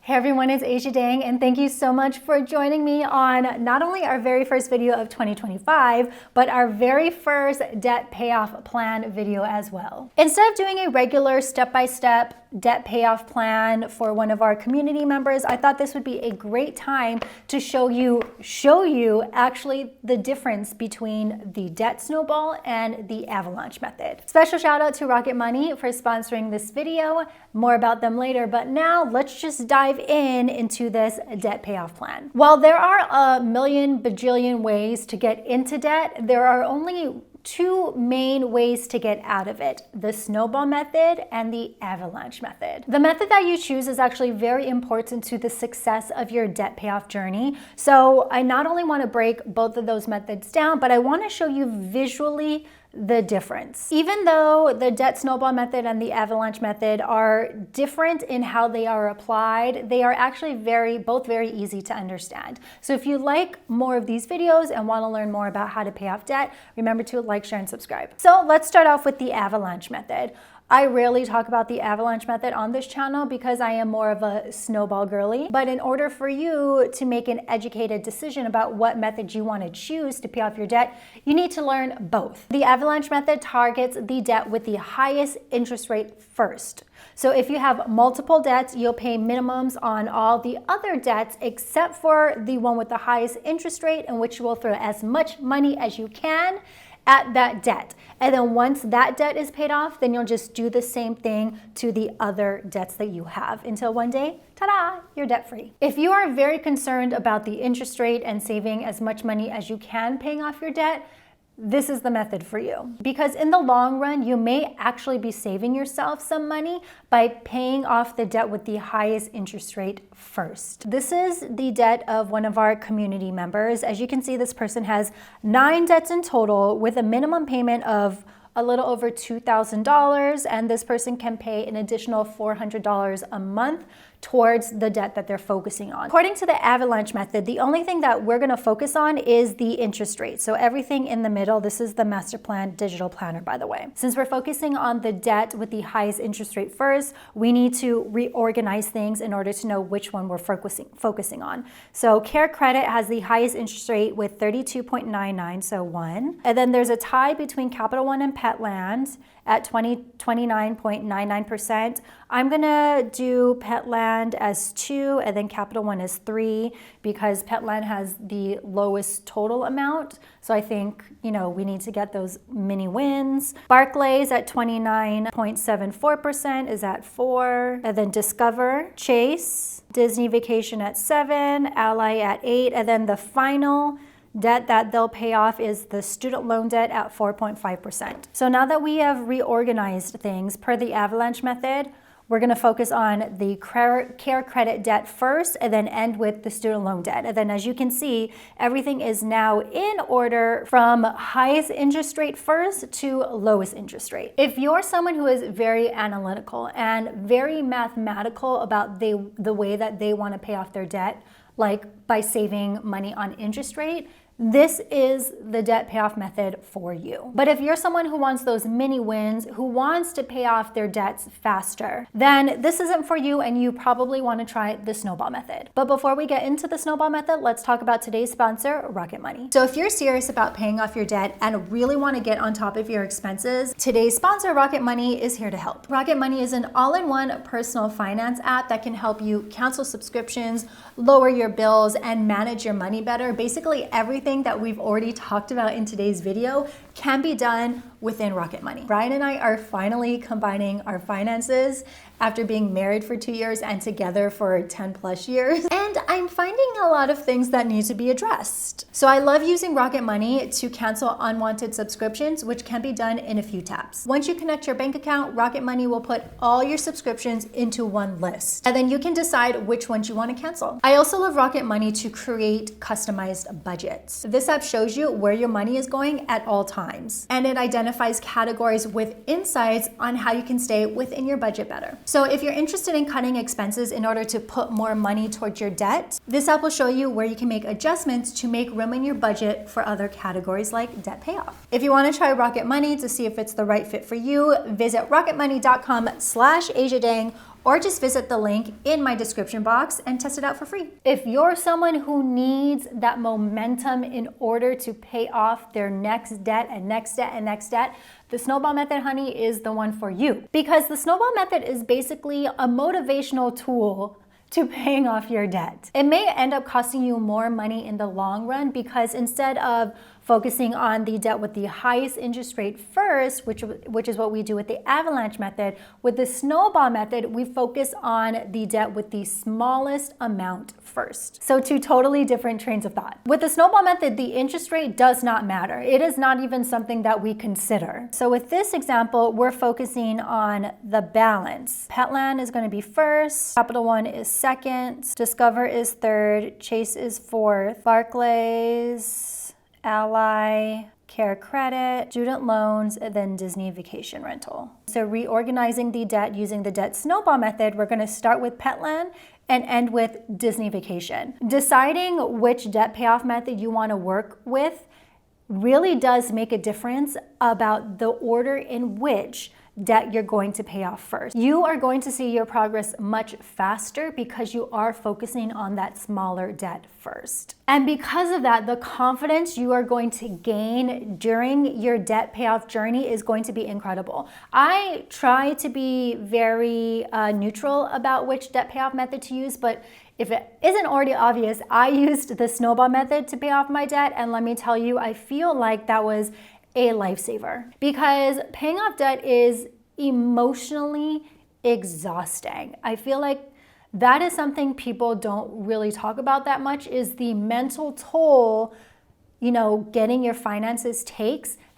Hey everyone, it's Asia Dang, and thank you so much for joining me on not only our very first video of 2025, but our very first debt payoff plan video as well. Instead of doing a regular step-by-step debt payoff plan for one of our community members, I thought this would be a great time to show you actually the difference between the debt snowball and the Avalanche method. Special shout out to Rocket Money for sponsoring this video. More about them later, but now let's just dive into this debt payoff plan. While there are a million bajillion ways to get into debt, there are only two main ways to get out of it: the Snowball Method and the Avalanche Method. The method that you choose is actually very important to the success of your debt payoff journey. So I not only want to break both of those methods down, but I want to show you visually the difference. Even though the debt snowball method and the avalanche method are different in how they are applied, they are actually both very easy to understand. So if you like more of these videos and want to learn more about how to pay off debt, remember to like, share, and subscribe. So let's start off with the avalanche method. I rarely talk about the avalanche method on this channel because I am more of a snowball girly. But in order for you to make an educated decision about what method you want to choose to pay off your debt, you need to learn both. The avalanche method targets the debt with the highest interest rate first. So if you have multiple debts, you'll pay minimums on all the other debts except for the one with the highest interest rate, in which you will throw as much money as you can at that debt. And then once that debt is paid off, then you'll just do the same thing to the other debts that you have until one day, ta-da, you're debt free. If you are very concerned about the interest rate and saving as much money as you can paying off your debt, this is the method for you. Because in the long run, you may actually be saving yourself some money by paying off the debt with the highest interest rate first. This is the debt of one of our community members. As you can see, this person has 9 debts in total with a minimum payment of a little over $2,000, and this person can pay an additional $400 a month towards the debt that they're focusing on. According to the avalanche method, the only thing that we're going to focus on is the interest rate. So everything in the middle, this is the master plan digital planner, by the way. Since we're focusing on the debt with the highest interest rate first, we need to reorganize things in order to know which one we're focusing on. So Care Credit has the highest interest rate with 32.99, so 1. And then there's a tie between Capital One and Petland at 29.99%. I'm gonna do Petland as 2 and then Capital One as 3 because Petland has the lowest total amount. So I think, we need to get those mini wins. Barclays at 29.74% is at 4. And then Discover, Chase, Disney Vacation at 7, Ally at 8, and then the final debt that they'll pay off is the student loan debt at 4.5%. So now that we have reorganized things per the avalanche method, we're going to focus on the Care Credit debt first and then end with the student loan debt. And then as you can see, everything is now in order from highest interest rate first to lowest interest rate. If you're someone who is very analytical and very mathematical about the way that they want to pay off their debt, like by saving money on interest rate, this is the debt payoff method for you. But if you're someone who wants those mini wins, who wants to pay off their debts faster, then this isn't for you and you probably want to try the snowball method. But before we get into the snowball method, let's talk about today's sponsor, Rocket Money. So if you're serious about paying off your debt and really want to get on top of your expenses, today's sponsor, Rocket Money, is here to help. Rocket Money is an all-in-one personal finance app that can help you cancel subscriptions, lower your bills, and manage your money better. Basically everything that we've already talked about in today's video can be done within Rocket Money. Brian and I are finally combining our finances after being married for 2 years and together for 10 plus years. And I'm finding a lot of things that need to be addressed. So I love using Rocket Money to cancel unwanted subscriptions, which can be done in a few taps. Once you connect your bank account, Rocket Money will put all your subscriptions into one list. And then you can decide which ones you want to cancel. I also love Rocket Money to create customized budgets. This app shows you where your money is going at all times. And it identifies categories with insights on how you can stay within your budget better. So if you're interested in cutting expenses in order to put more money towards your debt, this app will show you where you can make adjustments to make room in your budget for other categories like debt payoff. If you want to try Rocket Money to see if it's the right fit for you, visit rocketmoney.com/AsiaDang or just visit the link in my description box and test it out for free. If you're someone who needs that momentum in order to pay off their next debt and next debt and next debt, the Snowball Method, honey, is the one for you. Because the Snowball Method is basically a motivational tool to paying off your debt. It may end up costing you more money in the long run because instead of focusing on the debt with the highest interest rate first, which is what we do with the Avalanche Method, with the Snowball Method, we focus on the debt with the smallest amount first. So two totally different trains of thought. With the Snowball Method, the interest rate does not matter. It is not even something that we consider. So with this example, we're focusing on the balance. Petland is going to be first, Capital One is second, Discover is third, Chase is fourth, Barclays, Ally, Care Credit, Student Loans, and then Disney Vacation Rental. So reorganizing the debt using the debt snowball method, we're going to start with Petland and end with Disney Vacation. Deciding which debt payoff method you want to work with really does make a difference about the order in which debt you're going to pay off first. You are going to see your progress much faster because you are focusing on that smaller debt first. And because of that, the confidence you are going to gain during your debt payoff journey is going to be incredible. I try to be very neutral about which debt payoff method to use, but if it isn't already obvious, I used the snowball method to pay off my debt, and let me tell you, I feel like that was a lifesaver because paying off debt is emotionally exhausting. I feel like that is something people don't really talk about that much, is the mental toll, getting your finances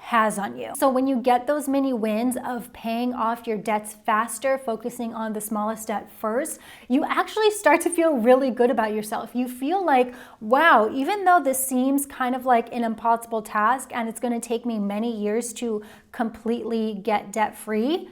has on you. So when you get those mini wins of paying off your debts faster, focusing on the smallest debt first, you actually start to feel really good about yourself. You feel like, wow, even though this seems kind of like an impossible task and it's going to take me many years to completely get debt free,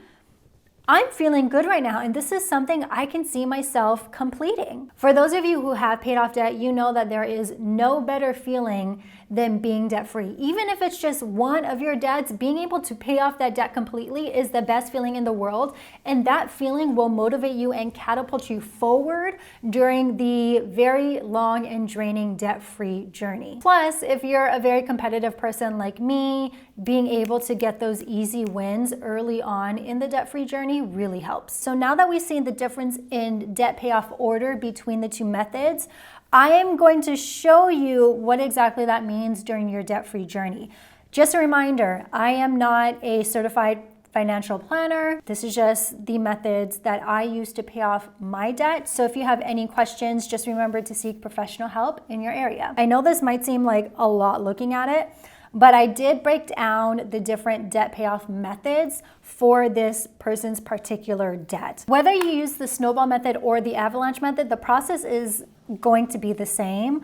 I'm feeling good right now, and this is something I can see myself completing. For those of you who have paid off debt, you know that there is no better feeling than being debt-free. Even if it's just one of your debts, being able to pay off that debt completely is the best feeling in the world, and that feeling will motivate you and catapult you forward during the very long and draining debt-free journey. Plus, if you're a very competitive person like me, being able to get those easy wins early on in the debt-free journey really helps. So now that we've seen the difference in debt payoff order between the two methods, I am going to show you what exactly that means during your debt-free journey. Just a reminder, I am not a certified financial planner. This is just the methods that I use to pay off my debt. So if you have any questions, just remember to seek professional help in your area. I know this might seem like a lot looking at it, but I did break down the different debt payoff methods for this person's particular debt. Whether you use the snowball method or the avalanche method, the process is going to be the same.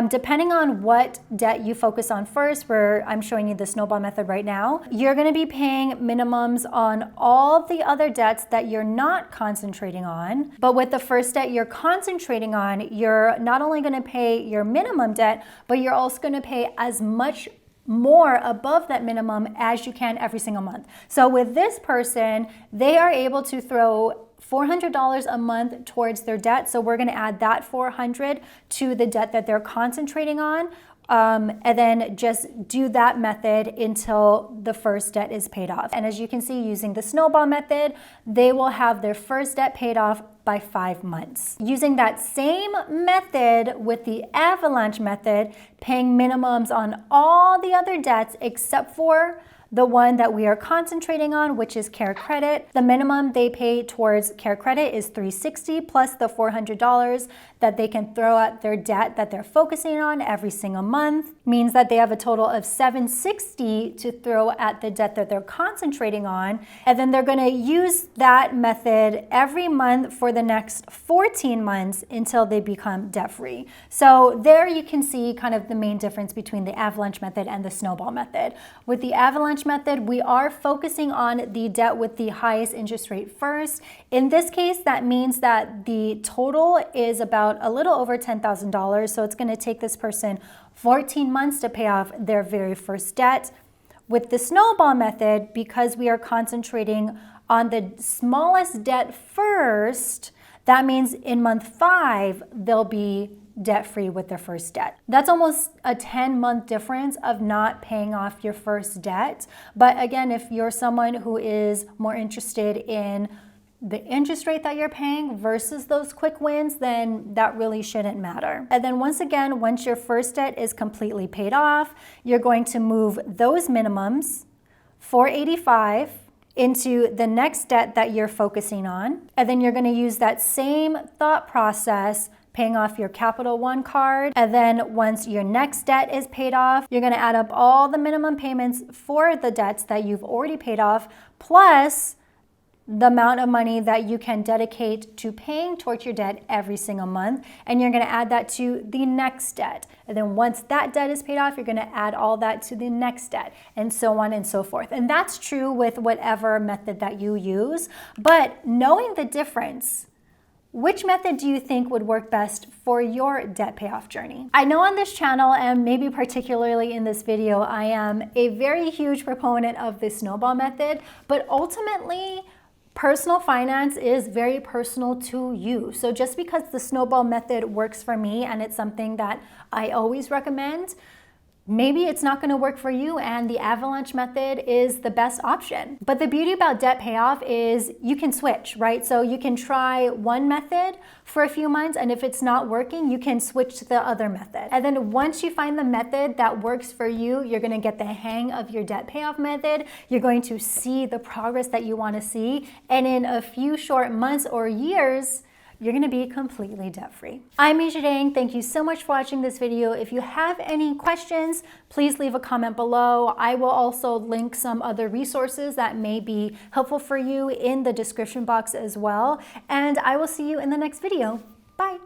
Depending on what debt you focus on first, where I'm showing you the snowball method right now, you're going to be paying minimums on all the other debts that you're not concentrating on. But with the first debt you're concentrating on, you're not only going to pay your minimum debt, but you're also going to pay as much more above that minimum as you can every single month. So with this person, they are able to throw $400 a month towards their debt. So we're going to add that $400 to the debt that they're concentrating on. And then just do that method until the first debt is paid off. And as you can see, using the snowball method, they will have their first debt paid off by 5 months. Using that same method with the avalanche method, paying minimums on all the other debts except for the one that we are concentrating on, which is Care Credit. The minimum they pay towards Care Credit is $360 plus the $400 that they can throw at their debt that they're focusing on every single month. Means that they have a total of $760 to throw at the debt that they're concentrating on. And then they're going to use that method every month for the next 14 months until they become debt-free. So there you can see kind of the main difference between the avalanche method and the snowball method. With the avalanche method, we are focusing on the debt with the highest interest rate first. In this case, that means that the total is about a little over $10,000. So it's going to take this person 14 months to pay off their very first debt. With the snowball method, because we are concentrating on the smallest debt first, that means in month 5, they'll be debt-free with their first debt. That's almost a 10-month difference of not paying off your first debt. But again, if you're someone who is more interested in the interest rate that you're paying versus those quick wins, then that really shouldn't matter. And then once again, once your first debt is completely paid off, you're going to move those minimums, $485, into the next debt that you're focusing on. And then you're going to use that same thought process paying off your Capital One card. And then once your next debt is paid off, you're going to add up all the minimum payments for the debts that you've already paid off, plus the amount of money that you can dedicate to paying towards your debt every single month. And you're going to add that to the next debt. And then once that debt is paid off, you're going to add all that to the next debt, and so on and so forth. And that's true with whatever method that you use. But knowing the difference, which method do you think would work best for your debt payoff journey? I know on this channel, and maybe particularly in this video, I am a very huge proponent of the Snowball Method, but ultimately, personal finance is very personal to you. So just because the Snowball Method works for me and it's something that I always recommend, maybe it's not going to work for you and the Avalanche Method is the best option. But the beauty about debt payoff is you can switch, right? So you can try one method for a few months, and if it's not working, you can switch to the other method. And then once you find the method that works for you, you're going to get the hang of your debt payoff method. You're going to see the progress that you want to see. And in a few short months or years, you're going to be completely debt-free. I'm Misha Dang. Thank you so much for watching this video. If you have any questions, please leave a comment below. I will also link some other resources that may be helpful for you in the description box as well. And I will see you in the next video. Bye.